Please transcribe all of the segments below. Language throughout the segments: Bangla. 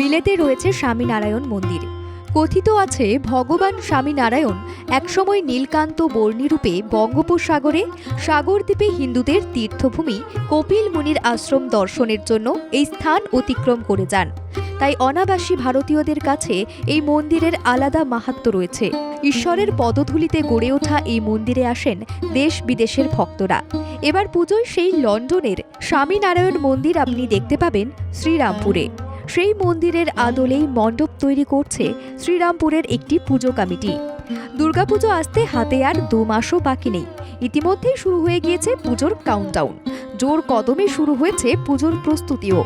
বিলেতে রয়েছে স্বামীনারায়ণ মন্দির। কথিত আছে ভগবান স্বামীনারায়ণ একসময় নীলকান্ত বর্ণিরূপে বঙ্গোপসাগরে সাগরদ্বীপে হিন্দুদের তীর্থভূমি কপিল মুনির আশ্রম দর্শনের জন্য এই স্থান অতিক্রম করে যান। তাই অনাবাসী ভারতীয়দের কাছে এই মন্দিরের আলাদা মাহাত্ম্য রয়েছে। ঈশ্বরের পদধূলিতে গড়ে ওঠা এই মন্দিরে আসেন দেশ বিদেশের ভক্তরা। এবার পুজোয় সেই লন্ডনের স্বামীনারায়ণ মন্দির আপনি দেখতে পাবেন শ্রীরামপুরে। সেই মন্দিরের আদলেই মণ্ডপ তৈরি করছে শ্রীরামপুরের একটি পুজো কমিটি। দুর্গাপুজো আসতে হাতে আর 2 মাসও বাকি নেই। ইতিমধ্যেই শুরু হয়ে গিয়েছে পুজোর কাউন্টডাউন। জোর কদমে শুরু হয়েছে পুজোর প্রস্তুতিও।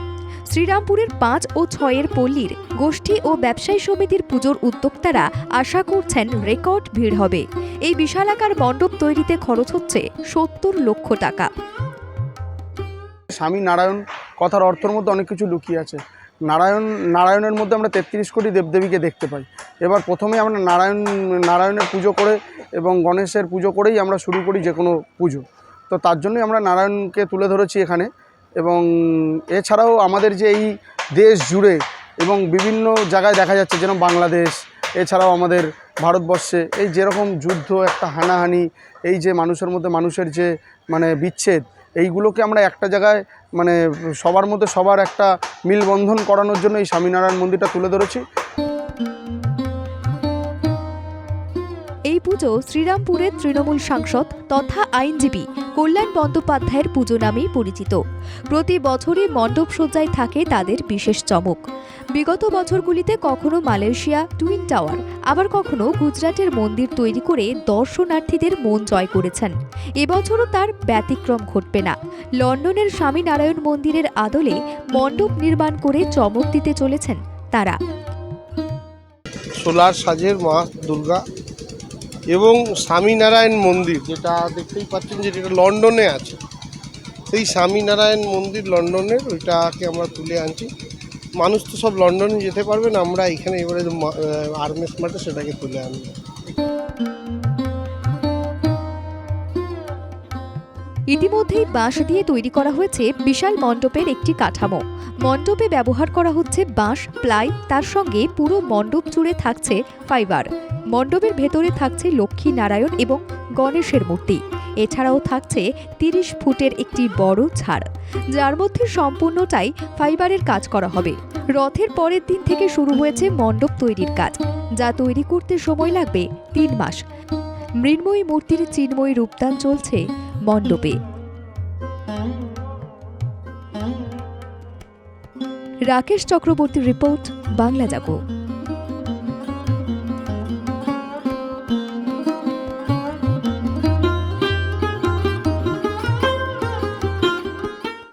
শ্রীরামপুরের 5 ও 6 পল্লীর গোষ্ঠী ও ব্যবসায়ী সমিতির পুজোর উদ্যোক্তারা আশা করছেন রেকর্ড ভিড় হবে। এই বিশালাকার মণ্ডপ তৈরিতে খরচ হচ্ছে 70 লক্ষ টাকা। স্বামীনারায়ণ কথার অর্থের মধ্যে অনেক কিছু লুকিয়ে আছে। নারায়ণের মধ্যে আমরা 33 কোটি দেবদেবীকে দেখতে পাই। এবার প্রথমে আমরা নারায়ণের পুজো করে এবং গণেশের পুজো করেই আমরা শুরু করি যে কোনো পুজো। তো তার জন্যই আমরা নারায়ণকে তুলে ধরেছি এখানে। এবং এছাড়াও আমাদের যে এই দেশ জুড়ে এবং বিভিন্ন জায়গায় দেখা যাচ্ছে, যেন বাংলাদেশ, এছাড়াও আমাদের ভারতবর্ষে এই যেরকম যুদ্ধ, একটা হানাহানি, এই যে মানুষের মধ্যে মানুষের যে বিচ্ছেদ, এইগুলোকে আমরা একটা জায়গায় সবার মধ্যে সবার একটা মিলবন্ধন করানোর জন্য এই স্বামীনারায়ণ মন্দিরটা তুলে ধরেছি। এই পুজো শ্রীরামপুরের তৃণমূল সাংসদ তথা আইনজীবী কল্যাণ বন্দ্যোপাধ্যায়ের পুজো নামেই পরিচিত। প্রতি বছরই মণ্ডপ সজ্জায় থাকে তাদের বিশেষ চমক। বিগত বছরগুলিতে কখনো মালয়েশিয়া টুইন টাওয়ার, আবার কখনো গুজরাটের মন্দির তৈরি করে দর্শনার্থীদের মন জয় করেছেন। এবছরও তার ব্যতিক্রম ঘটবে না। লন্ডনের স্বামীনারায়ণ মন্দিরের আদলে মণ্ডপ নির্মাণ করে চমক দিতে চলেছেন তারা। সোলার সাজের মা দুর্গা এবং স্বামীনারায়ণ মন্দির, যেটা দেখতেই পাচ্ছেন যেটা লন্ডনে আছে, সেই স্বামীনারায়ণ মন্দির লন্ডনের, ওইটাকে আমরা তুলে আনছি। মানুষ তো সব লন্ডনে যেতে পারবে না, আমরা এখানে এবারে আর্মেস মাঠে সেটাকে তুলে আনবো। ইতিমধ্যেই বাঁশ দিয়ে তৈরি করা হয়েছে বিশাল মণ্ডপের একটি কাঠামো। মণ্ডপে ব্যবহার করা হচ্ছে বাঁশ, প্লাই, তার সঙ্গে পুরো মণ্ডপ জুড়ে থাকছে ফাইবার। মণ্ডপের ভেতরে থাকছে লক্ষ্মী নারায়ণ এবং গণেশের মূর্তি। এছাড়াও থাকছে 30 ফুটের একটি বড় ঝাড়, যার মধ্যে সম্পূর্ণটাই ফাইবারের কাজ করা হবে। রথের পরের দিন থেকে শুরু হয়েছে মণ্ডপ তৈরির কাজ, যা তৈরি করতে সময় লাগবে 3 মাস। মৃন্ময়ী মূর্তির চিন্ময়ী রূপদান চলছে মণ্ডপে। রাকেশ চক্রবর্তীর রিপোর্ট, বাংলা জাগো।